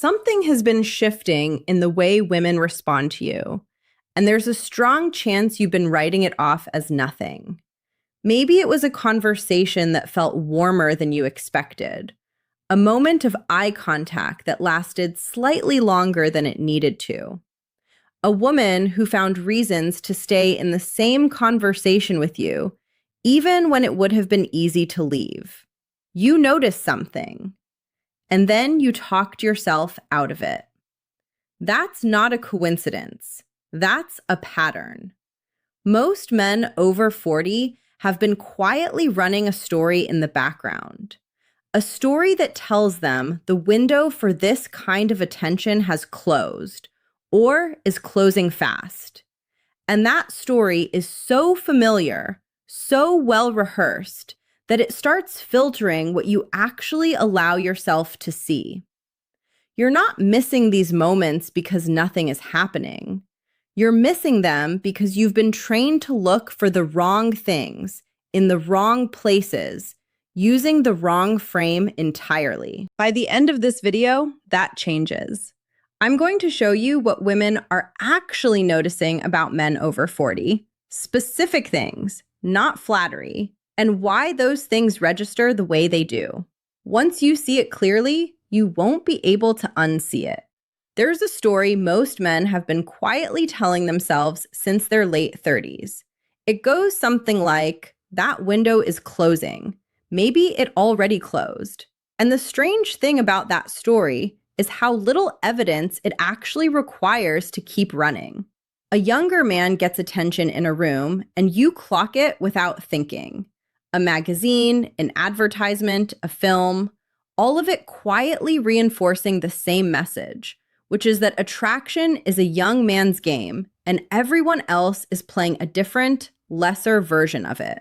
Something has been shifting in the way women respond to you, and there's a strong chance you've been writing it off as nothing. Maybe it was a conversation that felt warmer than you expected, a moment of eye contact that lasted slightly longer than it needed to. A woman who found reasons to stay in the same conversation with you, even when it would have been easy to leave. You noticed something, and then you talked yourself out of it. That's not a coincidence. That's a pattern. Most men over 40 have been quietly running a story in the background. A story that tells them the window for this kind of attention has closed or is closing fast. And that story is so familiar, so well rehearsed, that it starts filtering what you actually allow yourself to see. You're not missing these moments because nothing is happening. You're missing them because you've been trained to look for the wrong things in the wrong places, using the wrong frame entirely. By the end of this video, that changes. I'm going to show you what women are actually noticing about men over 40, specific things, not flattery, and why those things register the way they do. Once you see it clearly, you won't be able to unsee it. There's a story most men have been quietly telling themselves since their late 30s. It goes something like, that window is closing. Maybe it already closed. And the strange thing about that story is how little evidence it actually requires to keep running. A younger man gets attention in a room, and you clock it without thinking. A magazine, an advertisement, a film, all of it quietly reinforcing the same message, which is that attraction is a young man's game, and everyone else is playing a different, lesser version of it.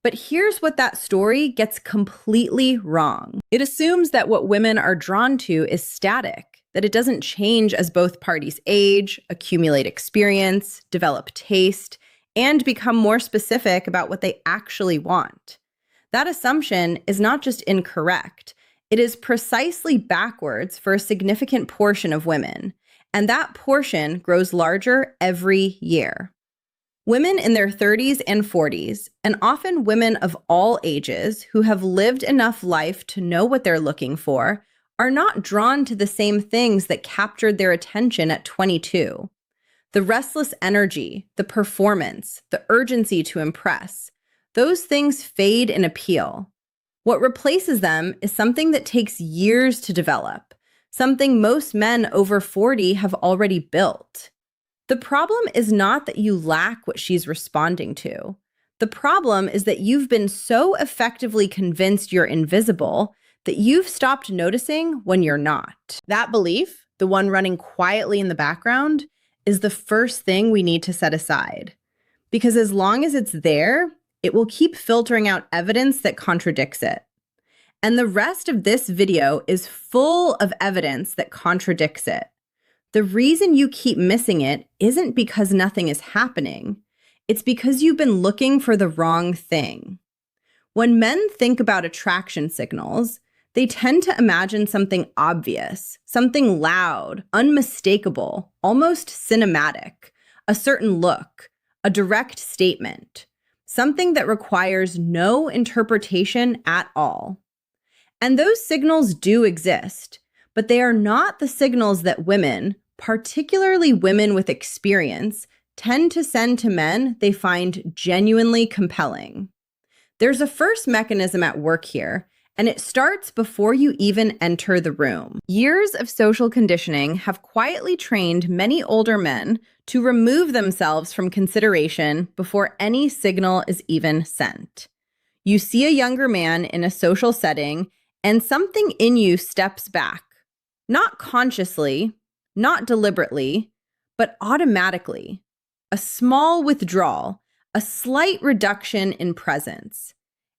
But here's what that story gets completely wrong. It assumes that what women are drawn to is static, that it doesn't change as both parties age, accumulate experience, develop taste, and become more specific about what they actually want. That assumption is not just incorrect, it is precisely backwards for a significant portion of women, and that portion grows larger every year. Women in their 30s and 40s, and often women of all ages who have lived enough life to know what they're looking for, are not drawn to the same things that captured their attention at 22. The restless energy, the performance, the urgency to impress, those things fade in appeal. What replaces them is something that takes years to develop, something most men over 40 have already built. The problem is not that you lack what she's responding to. The problem is that you've been so effectively convinced you're invisible that you've stopped noticing when you're not. That belief, the one running quietly in the background, is the first thing we need to set aside. Because as long as it's there, it will keep filtering out evidence that contradicts it. And the rest of this video is full of evidence that contradicts it. The reason you keep missing it isn't because nothing is happening. It's because you've been looking for the wrong thing. When men think about attraction signals, they tend to imagine something obvious, something loud, unmistakable, almost cinematic, a certain look, a direct statement, something that requires no interpretation at all. And those signals do exist, but they are not the signals that women, particularly women with experience, tend to send to men they find genuinely compelling. There's a first mechanism at work here, and it starts before you even enter the room. Years of social conditioning have quietly trained many older men to remove themselves from consideration before any signal is even sent. You see a younger man in a social setting, and something in you steps back. Not consciously, not deliberately, but automatically. A small withdrawal, a slight reduction in presence.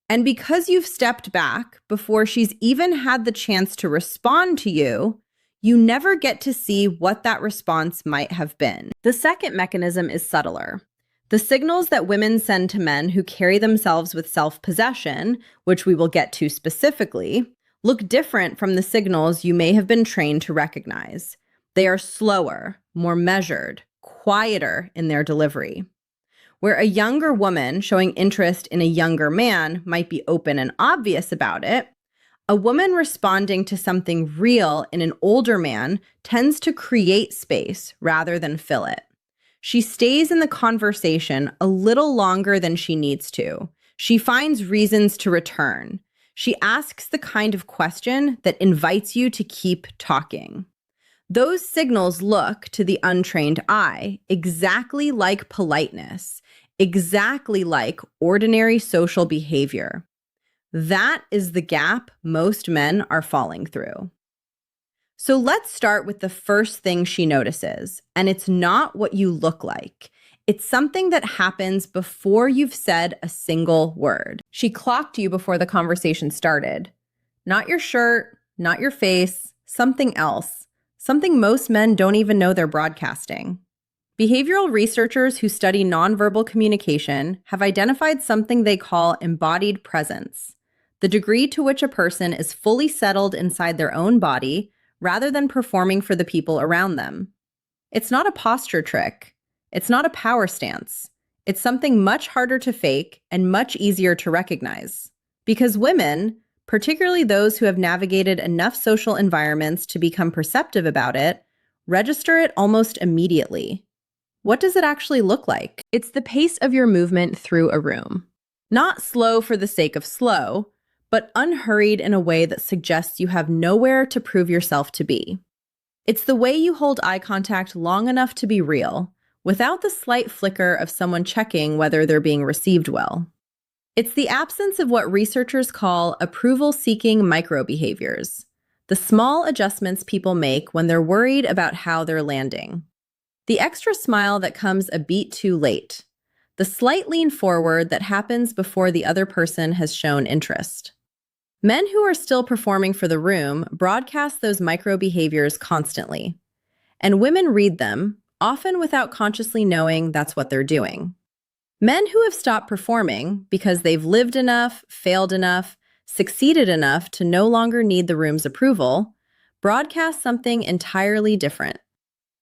And because you've stepped back before she's even had the chance to respond to you, you never get to see what that response might have been. The second mechanism is subtler. The signals that women send to men who carry themselves with self-possession, which we will get to specifically, look different from the signals you may have been trained to recognize. They are slower, more measured, quieter in their delivery. Where a younger woman showing interest in a younger man might be open and obvious about it, a woman responding to something real in an older man tends to create space rather than fill it. She stays in the conversation a little longer than she needs to. She finds reasons to return. She asks the kind of question that invites you to keep talking. Those signals look, to the untrained eye, exactly like politeness, exactly like ordinary social behavior. That is the gap most men are falling through. So let's start with the first thing she notices, and it's not what you look like. It's something that happens before you've said a single word. She clocked you before the conversation started. Not your shirt, not your face, something else. Something most men don't even know they're broadcasting. Behavioral researchers who study nonverbal communication have identified something they call embodied presence, the degree to which a person is fully settled inside their own body rather than performing for the people around them. It's not a posture trick. It's not a power stance. It's something much harder to fake and much easier to recognize. Because women, particularly those who have navigated enough social environments to become perceptive about it, register it almost immediately. What does it actually look like? It's the pace of your movement through a room. Not slow for the sake of slow, but unhurried in a way that suggests you have nowhere to prove yourself to be. It's the way you hold eye contact long enough to be real, without the slight flicker of someone checking whether they're being received well. It's the absence of what researchers call approval-seeking microbehaviors, the small adjustments people make when they're worried about how they're landing. The extra smile that comes a beat too late, the slight lean forward that happens before the other person has shown interest. Men who are still performing for the room broadcast those micro-behaviors constantly, and women read them, often without consciously knowing that's what they're doing. Men who have stopped performing because they've lived enough, failed enough, succeeded enough to no longer need the room's approval, broadcast something entirely different.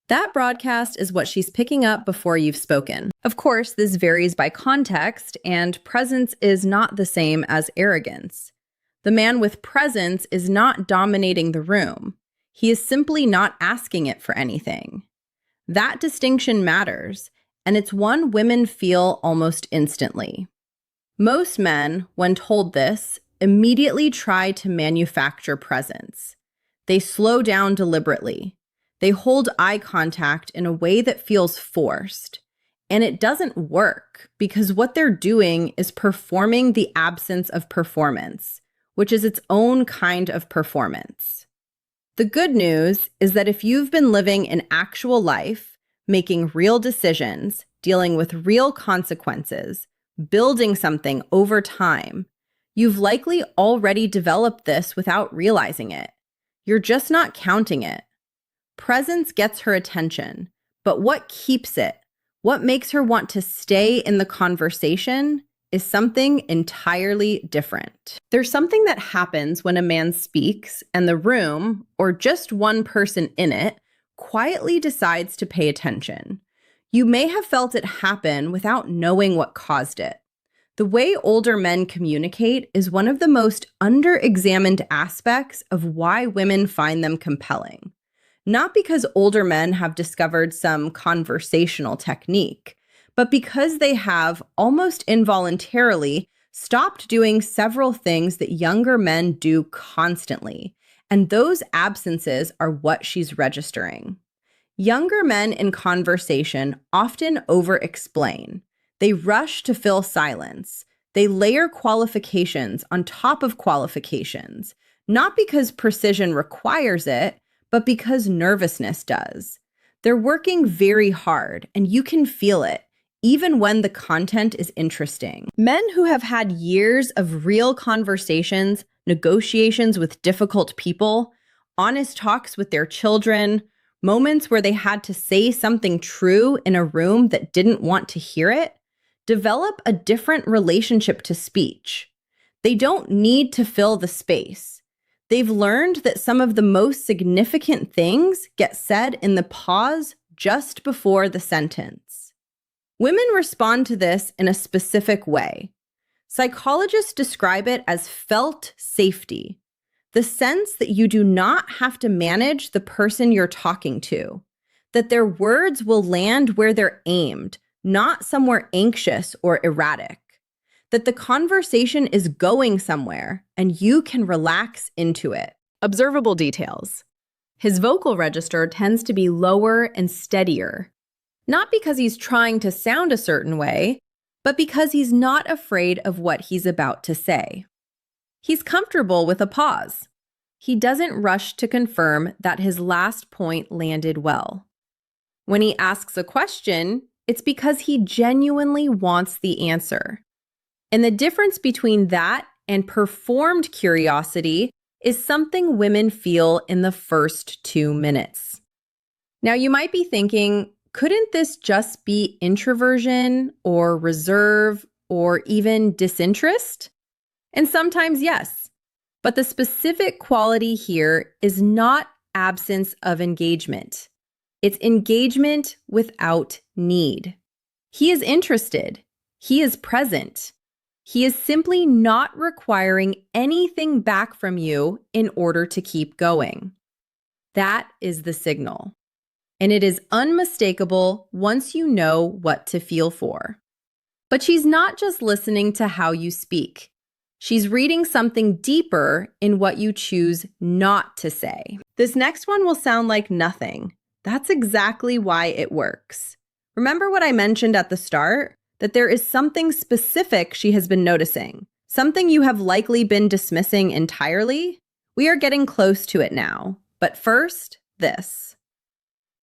That broadcast is what she's picking up before you've spoken. Of course, this varies by context, and presence is not the same as arrogance. The man with presence is not dominating the room. He is simply not asking it for anything. That distinction matters, and it's one women feel almost instantly. Most men, when told this, immediately try to manufacture presence. They slow down deliberately. They hold eye contact in a way that feels forced. And it doesn't work because what they're doing is performing the absence of performance, which is its own kind of performance. The good news is that if you've been living an actual life, making real decisions, dealing with real consequences, building something over time, you've likely already developed this without realizing it. You're just not counting it. Presence gets her attention, but what keeps it, what makes her want to stay in the conversation, is something entirely different. There's something that happens when a man speaks and the room, or just one person in it, quietly decides to pay attention. You may have felt it happen without knowing what caused it. The way older men communicate is one of the most under-examined aspects of why women find them compelling. Not because older men have discovered some conversational technique, but because they have, almost involuntarily, stopped doing several things that younger men do constantly, and those absences are what she's registering. Younger men in conversation often over-explain. They rush to fill silence. They layer qualifications on top of qualifications, not because precision requires it, but because nervousness does. They're working very hard, and you can feel it, even when the content is interesting. Men who have had years of real conversations, negotiations with difficult people, honest talks with their children, moments where they had to say something true in a room that didn't want to hear it, develop a different relationship to speech. They don't need to fill the space. They've learned that some of the most significant things get said in the pause just before the sentence. Women respond to this in a specific way. Psychologists describe it as felt safety, the sense that you do not have to manage the person you're talking to, that their words will land where they're aimed, not somewhere anxious or erratic, that the conversation is going somewhere and you can relax into it. Observable details. His vocal register tends to be lower and steadier, not because he's trying to sound a certain way, but because he's not afraid of what he's about to say. He's comfortable with a pause. He doesn't rush to confirm that his last point landed well. When he asks a question, it's because he genuinely wants the answer. And the difference between that and performed curiosity is something women feel in the first 2 minutes. Now, you might be thinking, couldn't this just be introversion or reserve or even disinterest? And sometimes, yes. But the specific quality here is not absence of engagement. It's engagement without need. He is interested. He is present. He is simply not requiring anything back from you in order to keep going. That is the signal. And it is unmistakable once you know what to feel for. But she's not just listening to how you speak. She's reading something deeper in what you choose not to say. This next one will sound like nothing. That's exactly why it works. Remember what I mentioned at the start? That there is something specific she has been noticing, something you have likely been dismissing entirely? We are getting close to it now. But first, this.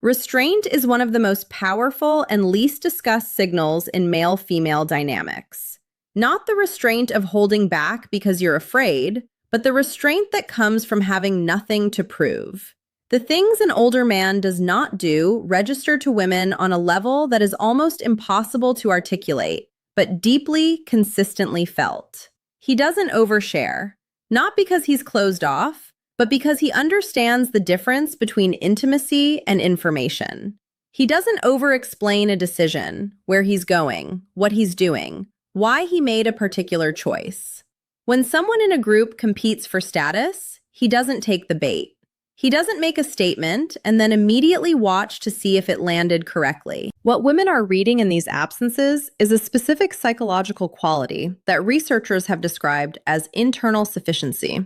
Restraint is one of the most powerful and least discussed signals in male-female dynamics. Not the restraint of holding back because you're afraid, but the restraint that comes from having nothing to prove. The things an older man does not do register to women on a level that is almost impossible to articulate, but deeply, consistently felt. He doesn't overshare, not because he's closed off, but because he understands the difference between intimacy and information. He doesn't over-explain a decision, where he's going, what he's doing, why he made a particular choice. When someone in a group competes for status, he doesn't take the bait. He doesn't make a statement and then immediately watch to see if it landed correctly. What women are reading in these absences is a specific psychological quality that researchers have described as internal sufficiency.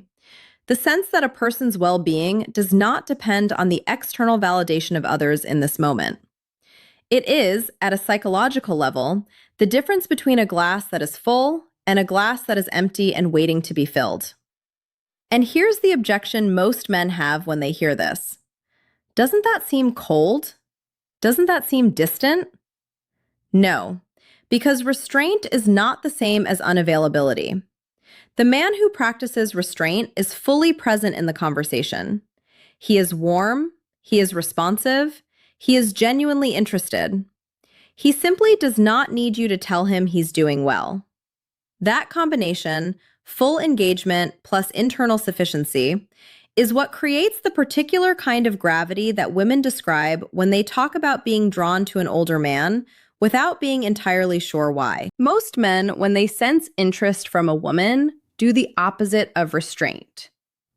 The sense that a person's well-being does not depend on the external validation of others in this moment. It is, at a psychological level, the difference between a glass that is full and a glass that is empty and waiting to be filled. And here's the objection most men have when they hear this. Doesn't that seem cold? Doesn't that seem distant? No, because restraint is not the same as unavailability. The man who practices restraint is fully present in the conversation. He is warm, he is responsive, he is genuinely interested. He simply does not need you to tell him he's doing well. That combination, full engagement plus internal sufficiency, is what creates the particular kind of gravity that women describe when they talk about being drawn to an older man without being entirely sure why. Most men, when they sense interest from a woman, do the opposite of restraint.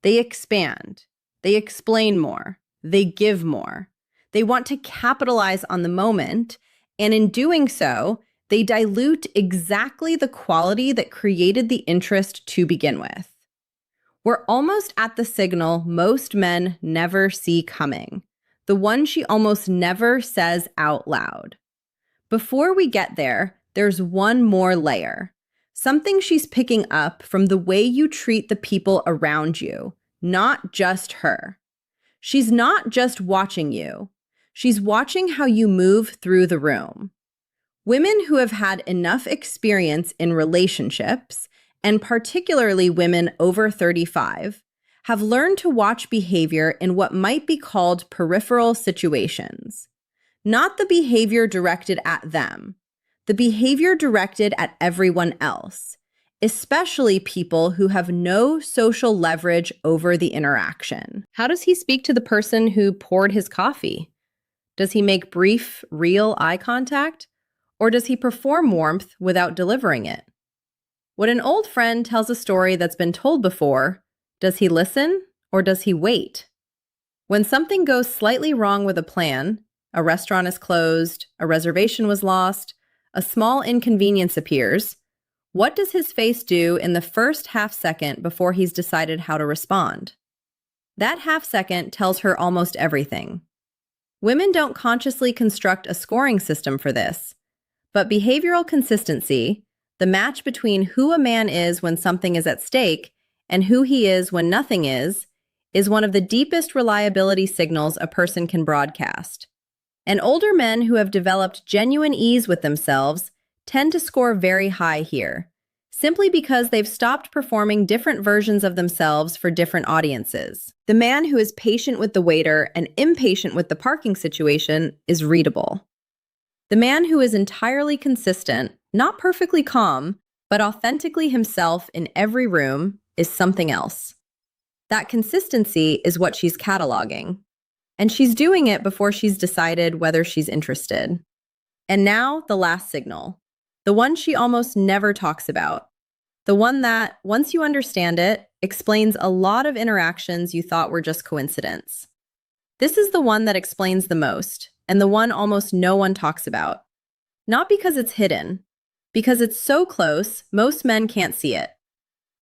They expand. They explain more. They give more. They want to capitalize on the moment, and in doing so, they dilute exactly the quality that created the interest to begin with. We're almost at the signal most men never see coming, the one she almost never says out loud. Before we get there, there's one more layer, something she's picking up from the way you treat the people around you, not just her. She's not just watching you. She's watching how you move through the room. Women who have had enough experience in relationships, and particularly women over 35, have learned to watch behavior in what might be called peripheral situations. Not the behavior directed at them, the behavior directed at everyone else, especially people who have no social leverage over the interaction. How does he speak to the person who poured his coffee? Does he make brief, real eye contact? Or does he perform warmth without delivering it? When an old friend tells a story that's been told before, does he listen or does he wait? When something goes slightly wrong with a plan, a restaurant is closed, a reservation was lost, a small inconvenience appears, what does his face do in the first half second before he's decided how to respond? That half second tells her almost everything. Women don't consciously construct a scoring system for this, but behavioral consistency, the match between who a man is when something is at stake and who he is when nothing is one of the deepest reliability signals a person can broadcast. And older men who have developed genuine ease with themselves tend to score very high here, simply because they've stopped performing different versions of themselves for different audiences. The man who is patient with the waiter and impatient with the parking situation is readable. The man who is entirely consistent, not perfectly calm, but authentically himself in every room is something else. That consistency is what she's cataloging. And she's doing it before she's decided whether she's interested. And now, the last signal. The one she almost never talks about. The one that, once you understand it, explains a lot of interactions you thought were just coincidence. This is the one that explains the most, and the one almost no one talks about. Not because it's hidden. Because it's so close, most men can't see it.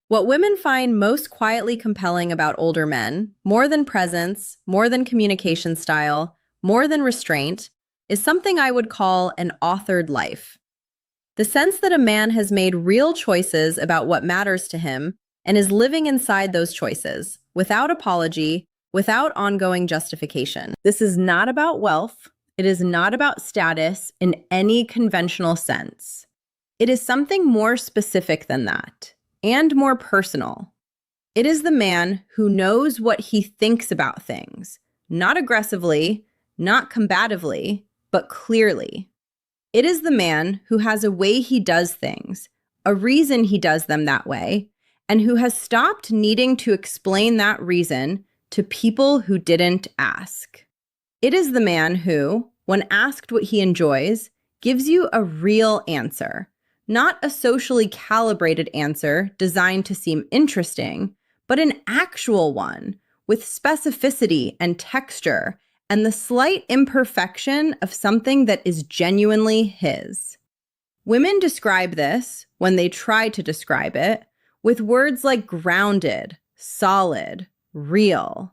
What women find most quietly compelling about older men, more than presence, more than communication style, more than restraint, is something I would call an authored life. The sense that a man has made real choices about what matters to him and is living inside those choices, without apology, without ongoing justification. This is not about wealth. It is not about status in any conventional sense. It is something more specific than that. And more personal. It is the man who knows what he thinks about things, not aggressively, not combatively, but clearly. It is the man who has a way he does things, a reason he does them that way, and who has stopped needing to explain that reason to people who didn't ask. It is the man who, when asked what he enjoys, gives you a real answer. Not a socially calibrated answer designed to seem interesting, but an actual one with specificity and texture and the slight imperfection of something that is genuinely his. Women describe this, when they try to describe it, with words like grounded, solid, real.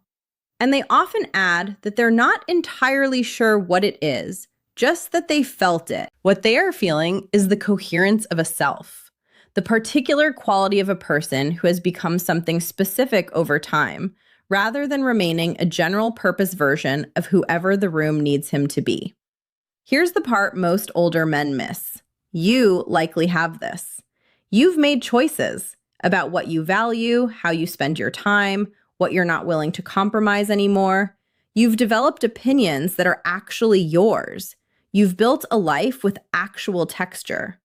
And they often add that they're not entirely sure what it is, just that they felt it. What they are feeling is the coherence of a self, the particular quality of a person who has become something specific over time, rather than remaining a general purpose version of whoever the room needs him to be. Here's the part most older men miss. You likely have this. You've made choices about what you value, how you spend your time, what you're not willing to compromise anymore. You've developed opinions that are actually yours. You've built a life with actual texture.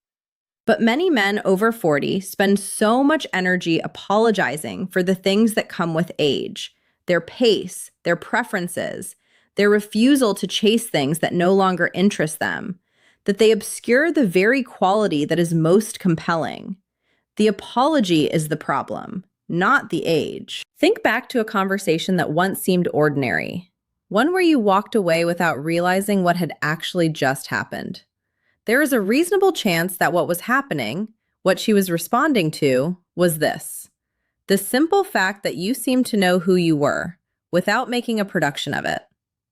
But many men over 40 spend so much energy apologizing for the things that come with age, their pace, their preferences, their refusal to chase things that no longer interest them, that they obscure the very quality that is most compelling. The apology is the problem, not the age. Think back to a conversation that once seemed ordinary. One where you walked away without realizing what had actually just happened. There is a reasonable chance that what was happening, what she was responding to, was this. The simple fact that you seemed to know who you were, without making a production of it.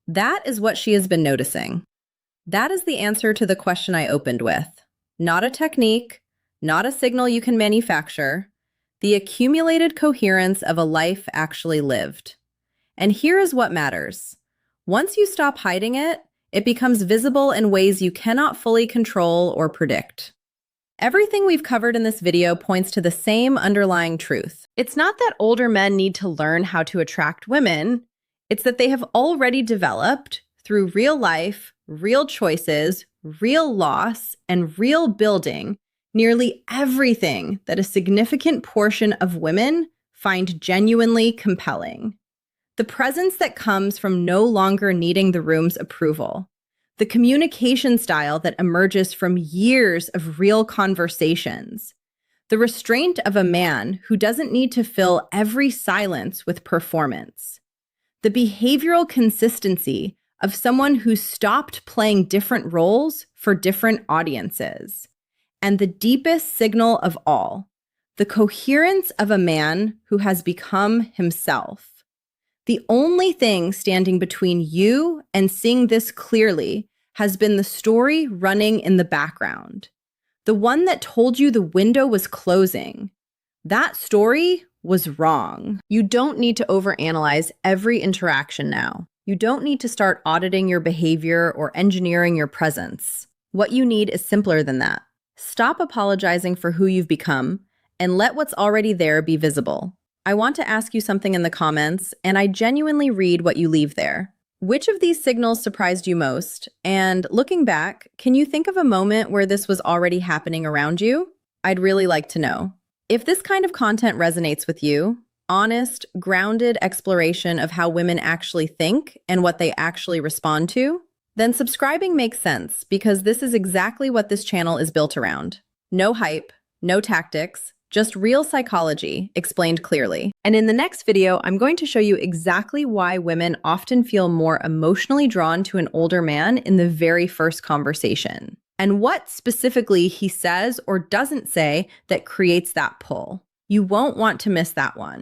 That is what she has been noticing. That is the answer to the question I opened with. Not a technique, not a signal you can manufacture, the accumulated coherence of a life actually lived. And here is what matters. Once you stop hiding it, it becomes visible in ways you cannot fully control or predict. Everything we've covered in this video points to the same underlying truth. It's not that older men need to learn how to attract women. It's that they have already developed, through real life, real choices, real loss, and real building, Nearly everything that a significant portion of women find genuinely compelling. The presence that comes from no longer needing the room's approval. The communication style that emerges from years of real conversations. The restraint of a man who doesn't need to fill every silence with performance. The behavioral consistency of someone who stopped playing different roles for different audiences. And the deepest signal of all, the coherence of a man who has become himself. The only thing standing between you and seeing this clearly has been the story running in the background. The one that told you the window was closing. That story was wrong. You don't need to overanalyze every interaction now. You don't need to start auditing your behavior or engineering your presence. What you need is simpler than that. Stop apologizing for who you've become and let what's already there be visible. I want to ask you something in the comments, and I genuinely read what you leave there. Which of these signals surprised you most? And looking back, can you think of a moment where this was already happening around you? I'd really like to know. If this kind of content resonates with you, honest, grounded exploration of how women actually think and what they actually respond to, then subscribing makes sense because this is exactly what this channel is built around. No hype, no tactics, just real psychology explained clearly. And in the next video, I'm going to show you exactly why women often feel more emotionally drawn to an older man in the very first conversation, and what specifically he says or doesn't say that creates that pull. You won't want to miss that one.